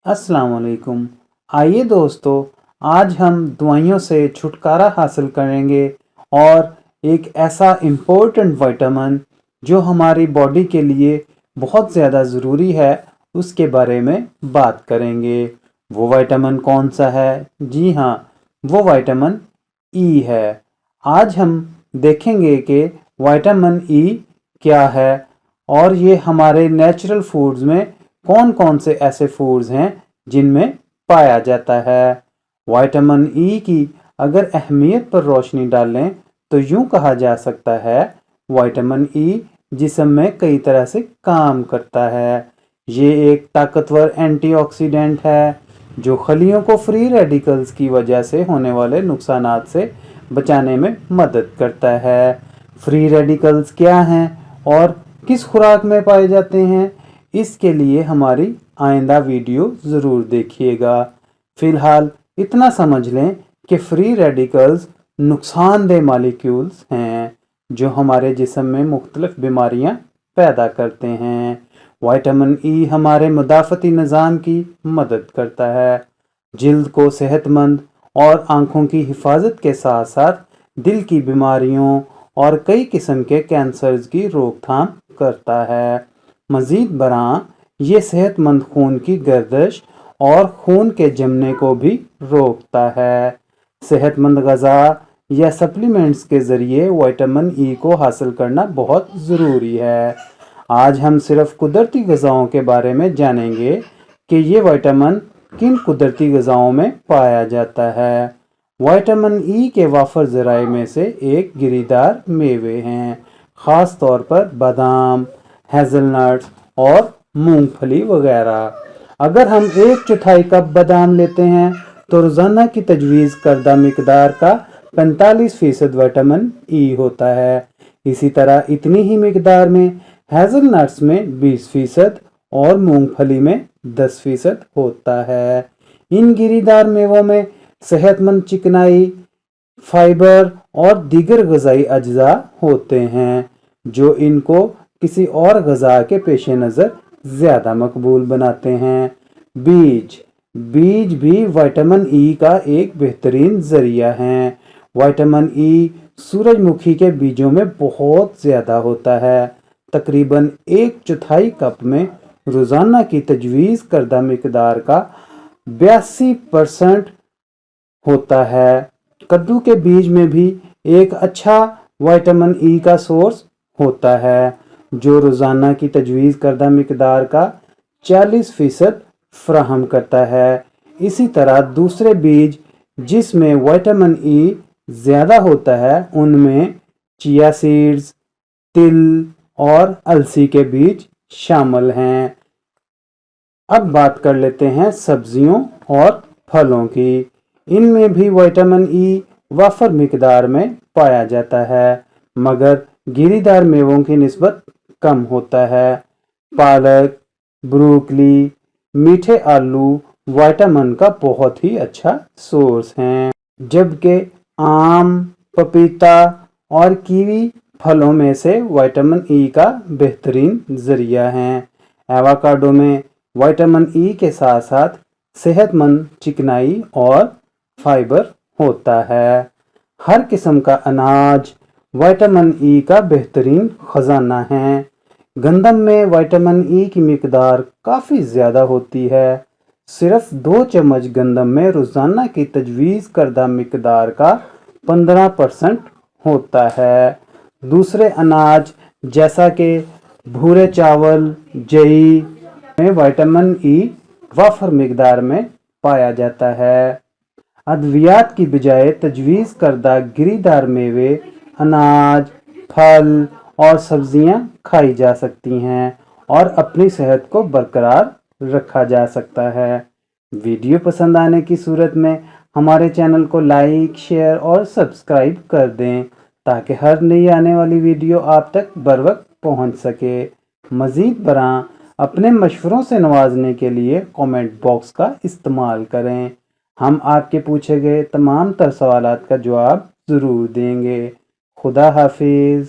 अस्सलाम वालेकुम। आइए दोस्तों, आज हम दवाइयों से छुटकारा हासिल करेंगे और एक ऐसा इम्पोर्टेंट विटामिन जो हमारी बॉडी के लिए बहुत ज़्यादा ज़रूरी है उसके बारे में बात करेंगे। वो विटामिन कौन सा है? जी हाँ, वो विटामिन ई है। आज हम देखेंगे कि विटामिन ई क्या है और ये हमारे नेचुरल फूड्स में कौन कौन से ऐसे फूड्स हैं जिनमें पाया जाता है। विटामिन ई की अगर अहमियत पर रोशनी डालें तो यूं कहा जा सकता है, विटामिन ई जिस्म में कई तरह से काम करता है। ये एक ताकतवर एंटीऑक्सीडेंट है जो खलियों को फ्री रेडिकल्स की वजह से होने वाले नुकसानात से बचाने में मदद करता है। फ्री रेडिकल्स क्या हैं और किस खुराक में पाए जाते हैं, इसके लिए हमारी आइंदा वीडियो ज़रूर देखिएगा। फ़िलहाल इतना समझ लें कि फ्री रेडिकल्स नुकसानदेह मॉलिक्यूल्स हैं जो हमारे जिस्म में मुख्तलिफ बीमारियां पैदा करते हैं। विटामिन ई हमारे मुदाफ़ती निज़ाम की मदद करता है, जिल्द को सेहतमंद और आँखों की हिफाजत के साथ साथ दिल की बीमारियों और कई किस्म के कैंसर्स की रोकथाम करता है। मज़ीद बरां ये सेहतमंद खून की गर्दिश और खून के जमने को भी रोकता है। सेहतमंद ग़िज़ा या सप्लीमेंट्स के ज़रिए विटामिन ई को हासिल करना बहुत ज़रूरी है। आज हम सिर्फ कुदरती ग़िज़ाओं के बारे में जानेंगे कि ये विटामिन किन कुदरती ग़िज़ाओं में पाया जाता है। विटामिन ई के वाफर ज़राए में से एक गिरीदार मेवे हैं, ख़ास तौर पर बादाम, हेज़लनट्स और मूंगफली वगैरह। अगर हम 1/4 कप बादाम लेते हैं तो रोज़ाना की तजवीज़ करदा मिकदार का 45% विटामिन ई होता है। इसी तरह इतनी ही मिकदार में हेज़लनट्स में 20% और मूंगफली में 10% होता है। इन गिरीदार मेवों में सेहतमंद चिकनाई, फाइबर और दीगर ग़िज़ाई अज्जा होते हैं जो इनको किसी और ग़िज़ा के पेश नज़र ज़्यादा मकबूल बनाते हैं। बीज भी विटामिन ई का एक बेहतरीन ज़रिया हैं। विटामिन ई सूरजमुखी के बीजों में बहुत ज़्यादा होता है, तकरीबन 1/4 कप में रोज़ाना की तजवीज़ करदा मिकदार का 82% होता है। कद्दू के बीज में भी एक अच्छा विटामिन ई का सोर्स होता है जो रोज़ाना की तजवीज़ करदा मिकदार का 40% फ्राहम करता है। इसी तरह दूसरे बीज जिसमें विटामिन ई ज़्यादा होता है उनमें चिया सीड्स, तिल और अलसी के बीज शामिल हैं। अब बात कर लेते हैं सब्जियों और फलों की। इनमें भी विटामिन ई वाफर मिकदार में पाया जाता है मगर गिरीदार मेवों की निस्बत कम होता है। पालक, ब्रोकली, मीठे आलू विटामिन का बहुत ही अच्छा सोर्स हैं, जबकि आम, पपीता और कीवी फलों में से विटामिन ई का बेहतरीन ज़रिया हैं। एवोकाडो में विटामिन ई के साथ साथ सेहतमंद चिकनाई और फाइबर होता है। हर किस्म का अनाज विटामिन ई का बेहतरीन ख़जाना है। गंदम में विटामिन ई की मिकदार काफ़ी ज़्यादा होती है। सिर्फ 2 चम्मच गंदम में रोज़ाना की तजवीज़ करदा मिकदार का 15% होता है। दूसरे अनाज जैसा कि भूरे चावल, जई में विटामिन ई वाफर मिकदार में पाया जाता है। अद्वियात की बजाय तजवीज़ करदा गिरीदार मेवे, अनाज, फल और सब्जियां खाई जा सकती हैं और अपनी सेहत को बरकरार रखा जा सकता है। वीडियो पसंद आने की सूरत में हमारे चैनल को लाइक, शेयर और सब्सक्राइब कर दें ताकि हर नई आने वाली वीडियो आप तक बर वक्त पहुँच सके। मज़ीद बरां अपने मशवरों से नवाजने के लिए कमेंट बॉक्स का इस्तेमाल करें। हम आपके पूछे गए तमाम तर सवालात का जवाब ज़रूर देंगे। खुदा हाफिज़।